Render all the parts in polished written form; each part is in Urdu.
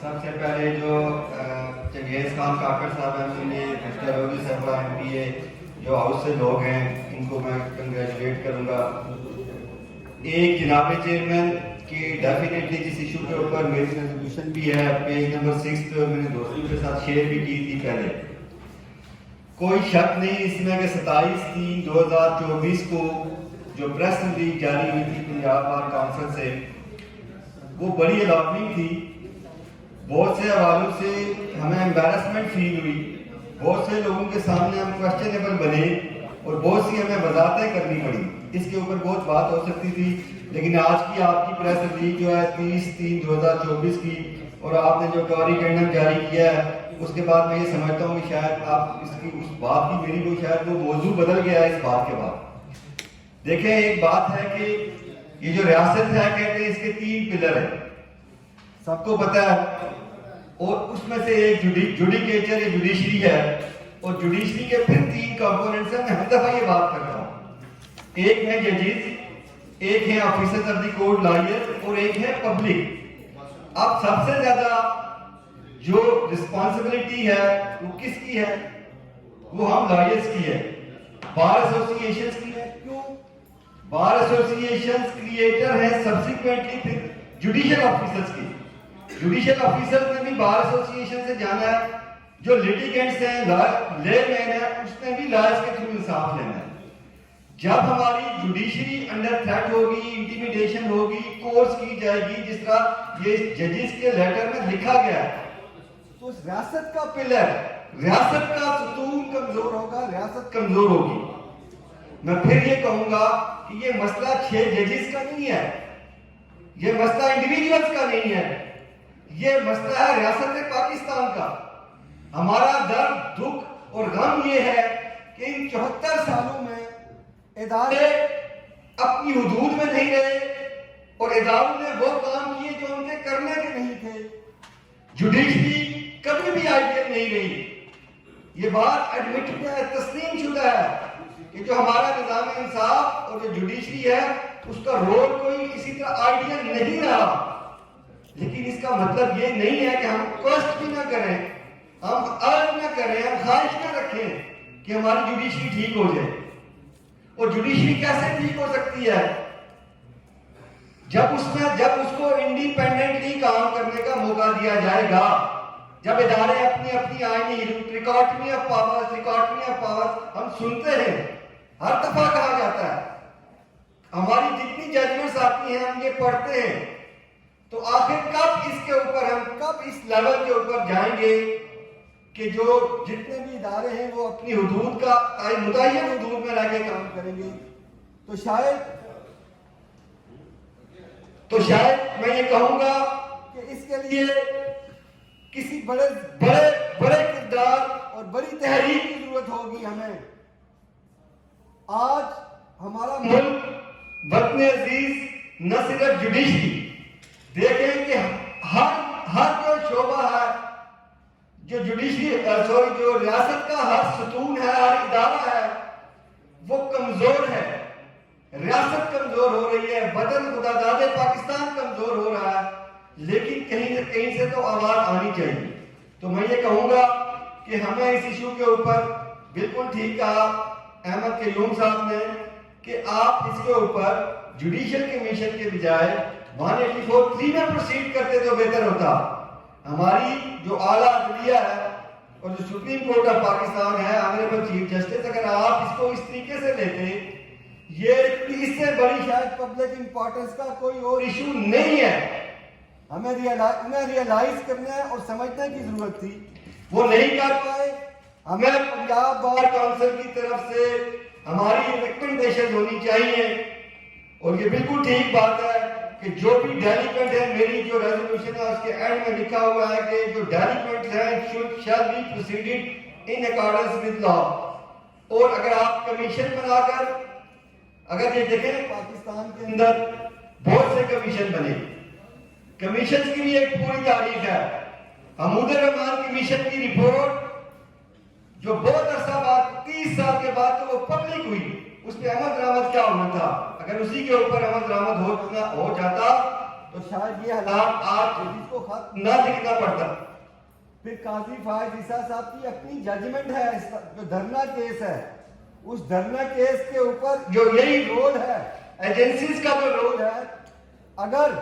سب سے پہلے جو چنگیز خان کاکڑ صاحب ہیں انہیں مسٹر روزی صاحبہ ایم پی اے جو ہاؤس سے لوگ ہیں ان کو میں کنگریچولیٹ کروں گا. ایک جناب چیئرمین کہ ڈیفینیٹلی جس ایشو کے اوپر میری ریزولوشن بھی ہے پیج نمبر 6 پہ میں نے دوستوں کے ساتھ شیئر بھی کی تھی پہلے. کوئی شک نہیں اس میں کہ 27/3/2024 کو جو پریس ریلیز جاری ہوئی تھی پنجاب بار کونسل سے وہ بڑی الاٹنگ تھی. بہت سے حوالوں سے ہمیں امبیرسمنٹ فیل ہوئی, بہت سے لوگوں کے سامنے ہم کوشچنیبل بنے اور بہت سی ہمیں وضاحتیں کرنی پڑی. اس کے اوپر بہت بات ہو سکتی تھی لیکن آج کی آپ کی پریس ریلیز جو ہے 30/3/2024 کی اور آپ نے جو کوریجنڈم جاری کیا ہے اس کے بعد میں یہ سمجھتا ہوں کہ شاید آپ اس بات کی میری کوئی شاید وہ موضوع بدل گیا ہے اس بات کے بعد. دیکھیں ایک بات ہے کہ یہ جو ریاست ہے کہتے ہیں اس کے 3 پلر ہیں, سب کو پتہ ہے, اور اس میں سے ایک جوڈیکیچر یا جوڈیشری ہے اور جوڈیشری کے پھر 3 کمپوننٹس ہیں. میں ہر دفعہ یہ بات کرتا ہوں, ایک ہے ججز, ایک ہے officers of the court lawyer اور ایک ہے پبلک. اب سب سے زیادہ جو رسپانسبلٹی ہے وہ کس کی ہے؟ وہ ہم لائرز کی ہے, بار ایسوسیشنز کی ہے. کیوں؟ بار ایسوسیشنز کریٹر ہیں سبسیکوینٹلی پھر جوڈیشل آفیسرز کی. جوڈیشل آفیسرز نے بھی بار ایسوسیشن سے جانا ہے, جو لیٹیگنٹس ہیں لے مین ہے اس نے بھی لائرز کے تھرو انصاف لینا ہے. جب ہماری جوڈیشری انڈر تھریٹ ہوگی, انٹیمیڈیشن ہوگی, کورس کی جائے گی جس طرح یہ ججز کے لیٹر میں لکھا گیا ہے, تو ریاست کا پلر, ریاست کا ستون کمزور ہوگا, ریاست کمزور ہوگی. میں پھر یہ کہوں گا کہ یہ مسئلہ 6 ججز کا نہیں ہے, یہ مسئلہ انڈیویجولز کا نہیں ہے, یہ مسئلہ ہے ریاست پاکستان کا. ہمارا درد, دکھ اور غم یہ ہے کہ ان 74 سالوں میں ادارے اپنی حدود میں نہیں رہے اور اداروں نے وہ کام کیے جو ان کے کرنے کے نہیں تھے. جوڈیشری کبھی بھی آئیڈیل نہیں رہی. یہ بات ایڈمٹ ہے, تسلیم شدہ ہے کہ جو ہمارا نظام انصاف اور جو جوڈیشری ہے اس کا رول کوئی کسی طرح آئیڈیل نہیں رہا. لیکن اس کا مطلب یہ نہیں ہے کہ ہم کوشش بھی نہ کریں, ہم عرض نہ کریں, ہم خواہش نہ رکھیں کہ ہماری جوڈیشری ٹھیک ہو جائے. اور جوڈیشری کیسے ٹھیک ہو سکتی ہے؟ جب اس کو انڈیپینڈنٹلی کام کرنے کا موقع دیا جائے گا, جب ادارے اپنی آئینی ٹریکاٹمی آف پاورز ہم سنتے ہیں, ہر دفعہ کہا جاتا ہے, ہماری جتنی ججمنٹس آتی ہیں ہم یہ پڑھتے ہیں, تو آخر کب اس کے اوپر ہم کب اس لیول کے اوپر جائیں گے کہ جو جتنے بھی ادارے ہیں وہ اپنی حدود کا متعین حدود میں رہ کے کام کریں گے. تو شاید میں یہ کہوں گا کہ اس کے لیے کسی بڑے کردار اور بڑی تحریک کی ضرورت ہوگی. ہمیں آج ہمارا ملک وطن عزیز نہ صرف جوڈیشری, دیکھیں کہ ہر جو شعبہ ہے, جو جو ریاست کا ہر ستون ہے, ہر ادارہ ہے, وہ کمزور ہے. ریاست کمزور ہو رہی ہے, وطن خدا داد پاکستان کمزور ہو رہا ہے, لیکن کہیں نہ کہیں سے تو آواز آنی چاہیے. تو میں یہ کہوں گا کہ ہمیں اس ایشو کے اوپر بالکل ٹھیک کہا احمد قیوم صاحب نے کہ آپ اس کے اوپر جوڈیشل کمیشن کے بجائے 184(3) میں پروسیڈ کرتے تو بہتر ہوتا. ہماری جو اعلیٰ عدلیہ ہے اور جو سپریم کورٹ آف پاکستان ہے, آنریبل چیف جسٹس, اگر آپ اس کو اس طریقے سے لیتے, یہ اس سے بڑی شاید پبلک امپورٹنس کا کوئی اور ایشو نہیں ہے. ہمیں ریئلائز کرنے اور سمجھنے کی ضرورت تھی, وہ نہیں کر پائے. ہمیں پنجاب بار کونسل کی طرف سے ہماری ریکمنڈیشن ہونی چاہیے, اور یہ بالکل ٹھیک بات ہے کہ جو بھی ڈیلیگنٹ ہے, میری جو ریزولوشن ہے اس کے اینڈ میں لکھا ہوا ہے کہ جو ڈیلیگنٹس ہیں shall be proceeded in accordance with law. اور اگر آپ کمیشن بنا کر اگر یہ دیکھیں پاکستان کے اندر بہت سے کمیشن بنے, کمیشنز کی بھی ایک پوری تاریخ ہے. حمود الرحمان کمیشن کی رپورٹ جو بہت عرصہ بعد 30 سال کے بعد تو وہ پبلک ہوئی, اس پہ عمل درآمد کیا ہونا تھا. اگر اسی کے اوپر عمل درآمد ہو جاتا تو شاید یہ حالات آج جس کو خط نہ لکھنا پڑتا. پھر قاضی فائز عیسیٰ صاحب کی اپنی ججمنٹ ہے، جو دھرنا کیس ہے، اس دھرنا کیس کے اوپر جو یہی رول ہے ایجنسیز کا جو رول ہے، اگر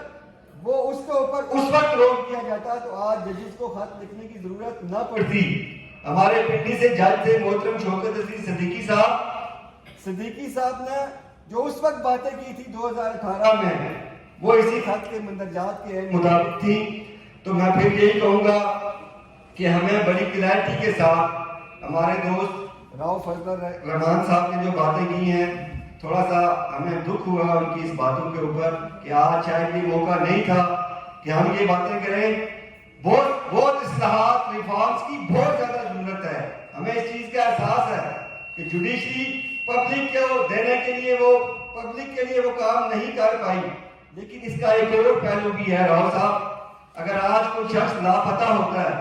وہ اس کے اوپر اس وقت رول کیا جاتا تو آج ججز کو خط لکھنے کی ضرورت نہ پڑتی. پڑتی. ہمارے پنڈی سے جج تھے محترم شوکت عزیز صدیقی صاحب. صدیقی صاحب نے جو اس وقت باتیں کی تھی 2018 میں، وہ اسی خط کے مندرجات کے مطابق تھی. تو میں پھر یہی کہوں گا کہ ہمیں بڑی کلیئرٹی کے ساتھ ہمارے دوست راؤ فضل رحمان صاحب نے جو باتیں کی ہیں، تھوڑا سا ہمیں دکھ ہوا ان کی اس باتوں کے اوپر کہ آج شاید یہ موقع نہیں تھا کہ ہم یہ باتیں کریں. بہت اصلاحات ریفارمز کی بہت زیادہ ضرورت ہے. ہمیں اس چیز کا احساس ہے کہ جوڈیشری پبلک کو دینے کے لیے وہ کام نہیں کر پائی. لیکن اس کا ایک اور پہلو بھی ہے راؤ صاحب. اگر آج کوئی شخص لاپتہ ہوتا ہے،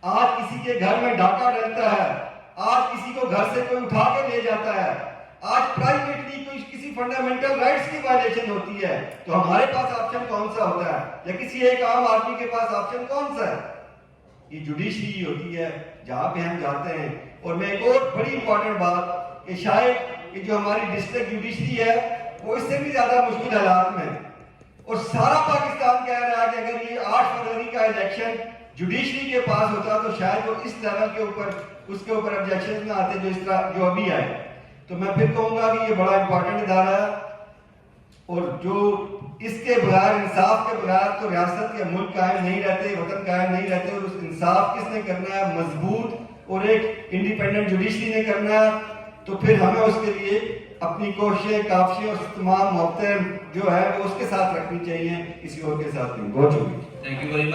آج کسی کے گھر میں ڈاکہ ڈلتا ہے، آج کسی کو گھر سے کوئی اٹھا کے لے جاتا ہے، آج پرائیویٹلی کوئی کسی فنڈامنٹل رائٹس کی وائلیشن ہوتی ہے، تو ہمارے پاس آپشن کون سا ہوتا ہے؟ یا کسی ایک عام آدمی کے پاس آپشن کون سا ہے؟ یہ جوڈیشری ہوتی ہے جہاں پہ ہم جاتے ہیں. اور میں ایک اور بڑی امپورٹنٹ بات کہ شاید کہ جو ہماری ڈسٹرکٹ جوڈیشری ہے وہ اس سے بھی زیادہ مشکل حالات میں، اور سارا پاکستان کہہ رہا ہے کہ اگر یہ 8 فروری کا الیکشن جوڈیشری کے پاس ہوتا تو شاید وہ اس لیول کے اوپر اس کے اوپر آبجیکشن نہ آتے جو اس طرح جو ابھی آئے. تو میں پھر کہوں گا کہ یہ بڑا امپورٹنٹ ادارہ ہے، اور جو اس کے بغیر، انصاف کے بغیر تو ریاست کے ملک قائم نہیں رہتے، وطن قائم نہیں رہتے. اور اس انصاف کس نے کرنا ہے؟ مضبوط اور ایک انڈیپینڈنٹ جوڈیشری نے کرنا ہے. تو پھر ہمیں اس کے لیے اپنی کوششیں، کاوشیں اور تمام موقع جو ہے وہ اس کے ساتھ رکھنی چاہیے، کسی اور کے ساتھ نہیں. بہت شکریہ. Thank you very much.